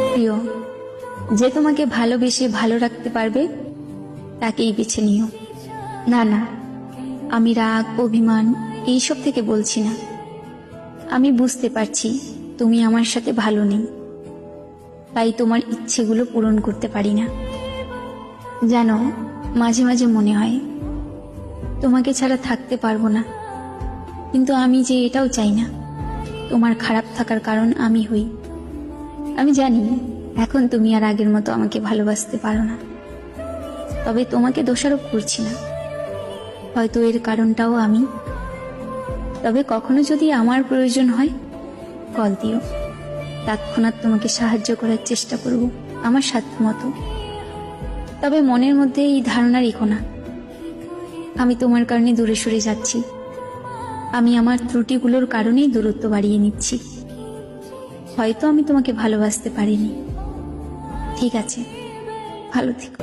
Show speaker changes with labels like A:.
A: প্রিয়, যে তোমাকে ভালোবেসে ভালো রাখতে পারবে তাকেই বেছে নিও। না না, আমি রাগ অভিমান এইসব থেকে বলছি না। আমি বুঝতে পারছি তুমি আমার সাথে ভালো নেই, তাই তোমার ইচ্ছেগুলো পূরণ করতে পারি না। জানো, মাঝে মাঝে মনে হয় তোমাকে ছাড়া থাকতে পারবো না, কিন্তু আমি যে এটাও চাই না তোমার খারাপ থাকার কারণ আমি হই। আমি জানি এখন তুমি আর আগের মতো আমাকে ভালোবাসতে পারো না, তবে তোমাকে দোষারোপ করছি না। হয়তো এর কারণটাও আমি। তবে কখনো যদি আমার প্রয়োজন হয় কল দিও, তৎক্ষণাৎ তোমাকে সাহায্য করার চেষ্টা করব আমার সাধ্যমতো। তবে মনের মধ্যে এই ধারণা রেখো না আমি তোমার কারণে দূরে সরে যাচ্ছি। আমি আমার ত্রুটিগুলোর কারণেই দূরত্ব বাড়িয়ে নিচ্ছি। হয়তো আমি তোমাকে ভালোবাসতে পারিনি। ঠিক আছে, ভালো থেকো।